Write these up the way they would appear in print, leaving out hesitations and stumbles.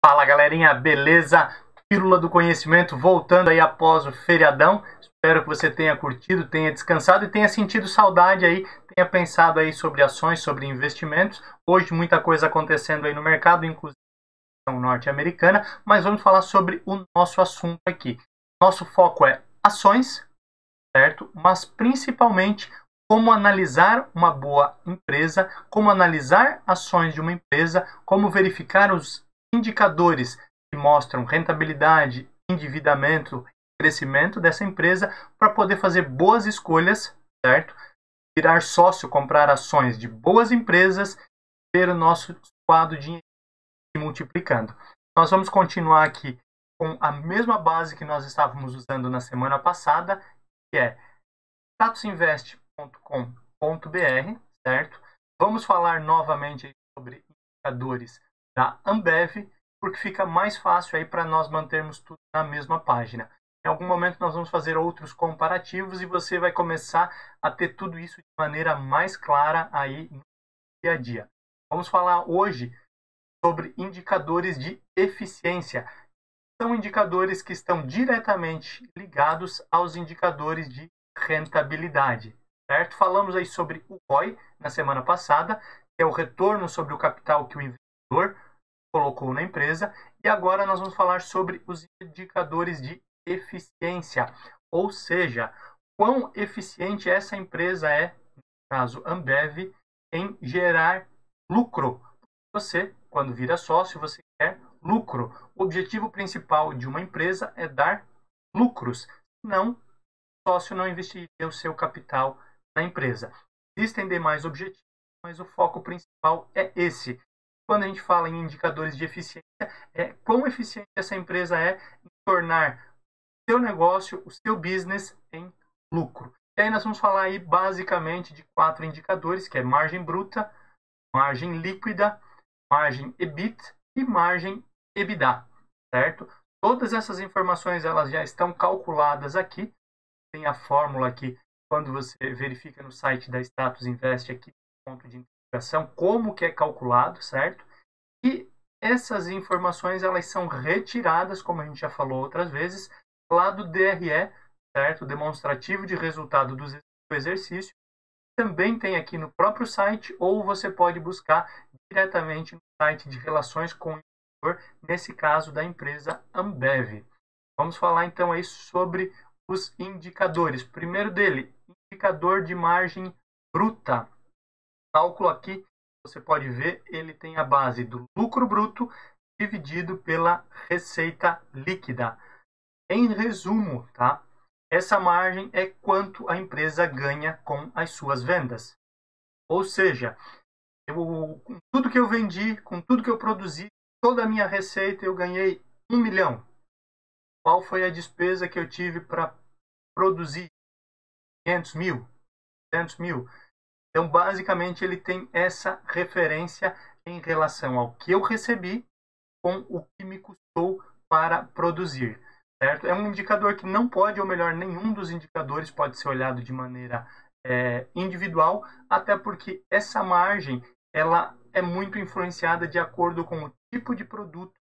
Fala galerinha, beleza? Pílula do Conhecimento voltando aí após o feriadão. Espero que você tenha curtido, tenha descansado e tenha sentido saudade aí, tenha pensado aí sobre ações, sobre investimentos. Hoje muita coisa acontecendo aí no mercado, inclusive norte-americana, mas vamos falar sobre o nosso assunto aqui. Nosso foco é ações, certo? Mas principalmente como analisar uma boa empresa, como analisar ações de uma empresa, como verificar os indicadores que mostram rentabilidade, endividamento, crescimento dessa empresa para poder fazer boas escolhas, certo? Virar sócio, comprar ações de boas empresas, ter o nosso quadro de multiplicando. Nós vamos continuar aqui com a mesma base que nós estávamos usando na semana passada, que é statusinvest.com.br, certo? Vamos falar novamente sobre indicadores da Ambev, porque fica mais fácil aí para nós mantermos tudo na mesma página. Em algum momento nós vamos fazer outros comparativos e você vai começar a ter tudo isso de maneira mais clara aí no dia a dia. Vamos falar hoje sobre indicadores de eficiência. São indicadores que estão diretamente ligados aos indicadores de rentabilidade, certo? Falamos aí sobre o ROI na semana passada, que é o retorno sobre o capital que o investidor colocou na empresa, e agora nós vamos falar sobre os indicadores de eficiência, ou seja, quão eficiente essa empresa é, no caso Ambev, em gerar lucro. Você, quando vira sócio, você quer lucro. O objetivo principal de uma empresa é dar lucros. Senão, o sócio não investiria o seu capital na empresa. Existem demais objetivos, mas o foco principal é esse. Quando a gente fala em indicadores de eficiência, é quão eficiente essa empresa é em tornar o seu negócio, o seu business em lucro. E aí nós vamos falar aí basicamente de 4 indicadores, que é margem bruta, margem líquida, margem EBIT e margem EBITDA, certo? Todas essas informações elas já estão calculadas aqui. Tem a fórmula aqui, quando você verifica no site da Status Invest aqui, ponto de interrogação, como que é calculado, certo? E essas informações elas são retiradas, como a gente já falou outras vezes, lá do DRE, certo? Demonstrativo de resultado do exercício. Também tem aqui no próprio site, ou você pode buscar diretamente no site de relações com o investidor, nesse caso da empresa Ambev. Vamos falar então aí sobre os indicadores. Primeiro dele, indicador de margem bruta. O cálculo aqui, você pode ver, ele tem a base do lucro bruto dividido pela receita líquida. Em resumo, tá? Essa margem é quanto a empresa ganha com as suas vendas. Ou seja, com tudo que eu vendi, com tudo que eu produzi, toda a minha receita, eu ganhei 1 milhão. Qual foi a despesa que eu tive para produzir? 500 mil? 200 mil? Então, basicamente, ele tem essa referência em relação ao que eu recebi com o que me custou para produzir. Certo? É um indicador que não pode, ou melhor, nenhum dos indicadores pode ser olhado de maneira individual, até porque essa margem ela é muito influenciada de acordo com o tipo de produto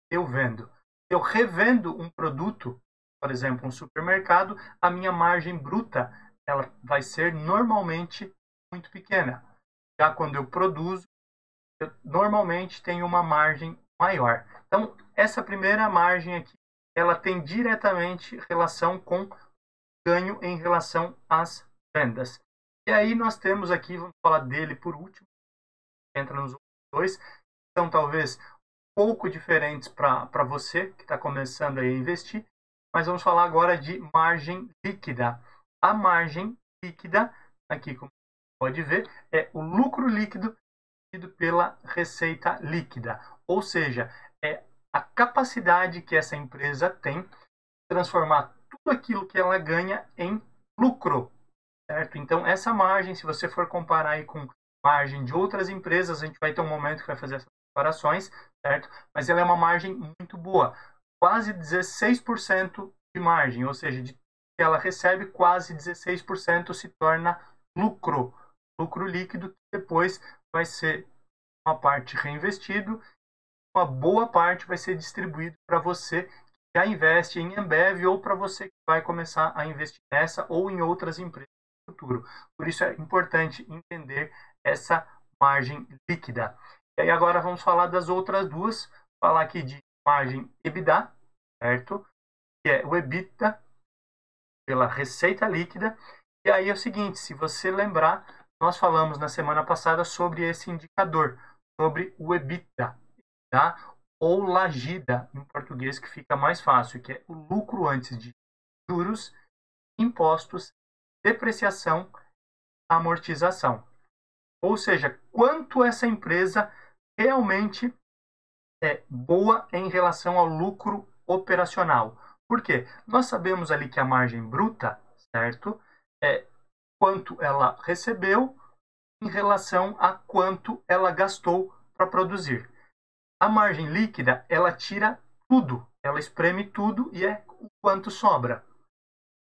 que eu vendo. Se eu revendo um produto, por exemplo, um supermercado, a minha margem bruta ela vai ser normalmente muito pequena. Já quando eu produzo, eu normalmente tenho uma margem maior. Então, essa primeira margem aqui, ela tem diretamente relação com ganho em relação às vendas. E aí nós temos aqui, vamos falar dele por último, entra nos dois, que são talvez pouco diferentes para você que está começando a investir, mas vamos falar agora de margem líquida. A margem líquida, aqui como você pode ver, é o lucro líquido pela receita líquida, ou seja, é a capacidade que essa empresa tem de transformar tudo aquilo que ela ganha em lucro, certo? Então, essa margem, se você for comparar aí com margem de outras empresas, a gente vai ter um momento que vai fazer essas comparações, certo? Mas ela é uma margem muito boa, quase 16% de margem, ou seja, de que ela recebe, quase 16% se torna lucro, lucro líquido, que depois vai ser uma parte reinvestido uma boa parte vai ser distribuído para você que já investe em Ambev ou para você que vai começar a investir nessa ou em outras empresas no futuro. Por isso é importante entender essa margem líquida. E aí agora vamos falar das outras duas, falar aqui de margem EBITDA, certo? Que é o EBITDA pela receita líquida. E aí é o seguinte, se você lembrar, nós falamos na semana passada sobre esse indicador, sobre o EBITDA, tá? Ou LAGIDA, em português, que fica mais fácil, que é o lucro antes de juros, impostos, depreciação, amortização. Ou seja, quanto essa empresa realmente é boa em relação ao lucro operacional. Por quê? Nós sabemos ali que a margem bruta, certo? É quanto ela recebeu em relação a quanto ela gastou para produzir. A margem líquida, ela tira tudo, ela espreme tudo e é o quanto sobra.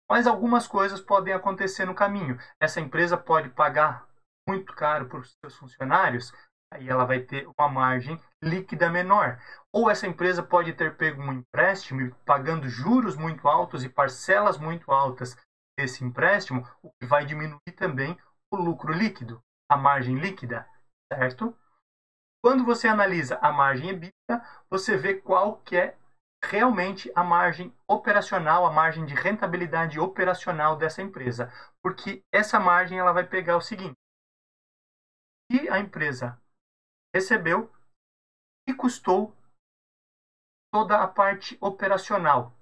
Mas algumas coisas podem acontecer no caminho. Essa empresa pode pagar muito caro para os seus funcionários, aí ela vai ter uma margem líquida menor. Ou essa empresa pode ter pego um empréstimo pagando juros muito altos e parcelas muito altas desse empréstimo, o que vai diminuir também o lucro líquido, a margem líquida, certo? Quando você analisa a margem EBITDA, você vê qual que é realmente a margem operacional, a margem de rentabilidade operacional dessa empresa. Porque essa margem ela vai pegar o seguinte: e a empresa recebeu e custou toda a parte operacional,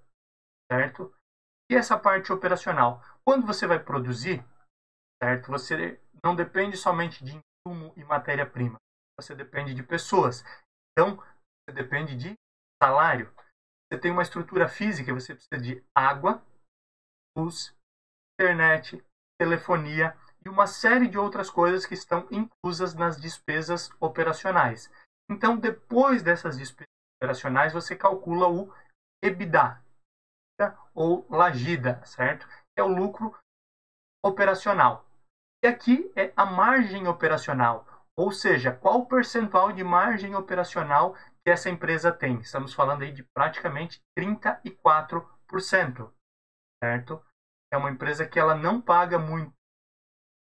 certo? E essa parte operacional, quando você vai produzir, certo? Você não depende somente de insumo e matéria-prima, você depende de pessoas. Então, você depende de salário. Você tem uma estrutura física, você precisa de água, luz, internet, telefonia e uma série de outras coisas que estão inclusas nas despesas operacionais. Então, depois dessas despesas operacionais, você calcula o EBITDA, ou LAGIDA, certo? É o lucro operacional. E aqui é a margem operacional, ou seja, qual o percentual de margem operacional que essa empresa tem. Estamos falando aí de praticamente 34%, certo? É uma empresa que ela não paga muito,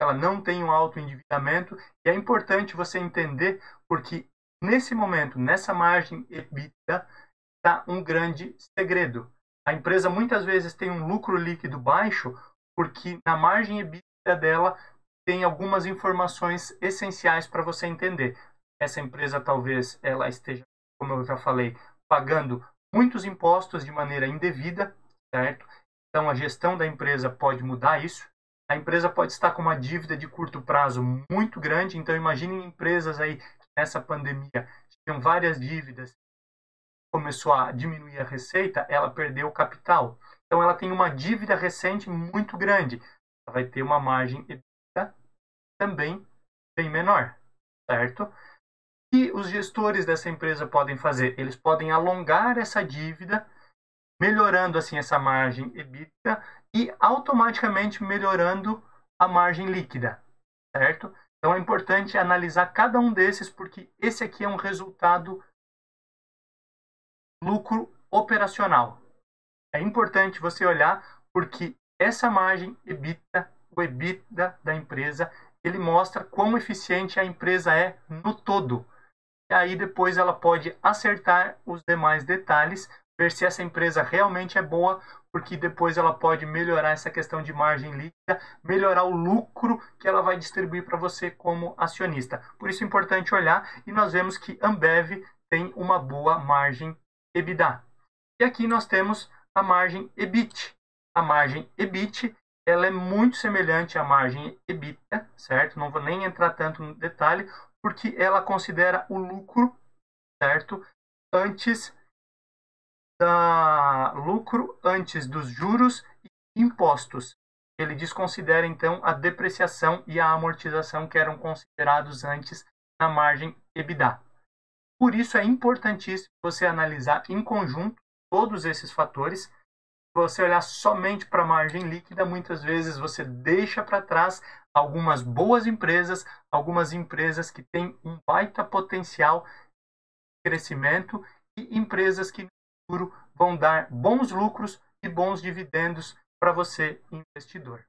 ela não tem um alto endividamento, e é importante você entender porque nesse momento, nessa margem EBITDA, está um grande segredo. A empresa muitas vezes tem um lucro líquido baixo porque na margem EBITDA dela tem algumas informações essenciais para você entender. Essa empresa talvez ela esteja, como eu já falei, pagando muitos impostos de maneira indevida, certo? Então a gestão da empresa pode mudar isso. A empresa pode estar com uma dívida de curto prazo muito grande, então imaginem empresas aí que nessa pandemia tinham várias dívidas, começou a diminuir a receita, ela perdeu o capital. Então ela tem uma dívida recente muito grande. Ela vai ter uma margem EBITDA também bem menor, certo? E os gestores dessa empresa podem fazer? Eles podem alongar essa dívida, melhorando assim essa margem EBITDA e automaticamente melhorando a margem líquida, certo? Então é importante analisar cada um desses porque esse aqui é um resultado lucro operacional. É importante você olhar porque essa margem EBITDA, o EBITDA da empresa, ele mostra quão eficiente a empresa é no todo. E aí depois ela pode acertar os demais detalhes, ver se essa empresa realmente é boa, porque depois ela pode melhorar essa questão de margem líquida, melhorar o lucro que ela vai distribuir para você como acionista. Por isso é importante olhar e nós vemos que Ambev tem uma boa margem EBITDA. E aqui nós temos a margem EBIT. A margem EBIT ela é muito semelhante à margem EBITDA, certo? Não vou nem entrar tanto no detalhe, porque ela considera o lucro, certo? Lucro antes dos juros e impostos. Ele desconsidera então a depreciação e a amortização que eram considerados antes na margem EBITDA. Por isso é importantíssimo você analisar em conjunto todos esses fatores. Se você olhar somente para a margem líquida, muitas vezes você deixa para trás algumas boas empresas, algumas empresas que têm um baita potencial crescimento e empresas que no futuro vão dar bons lucros e bons dividendos para você, investidor.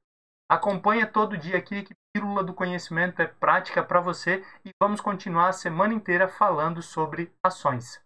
Acompanha todo dia aqui que Pílula do Conhecimento é prática para você e vamos continuar a semana inteira falando sobre ações.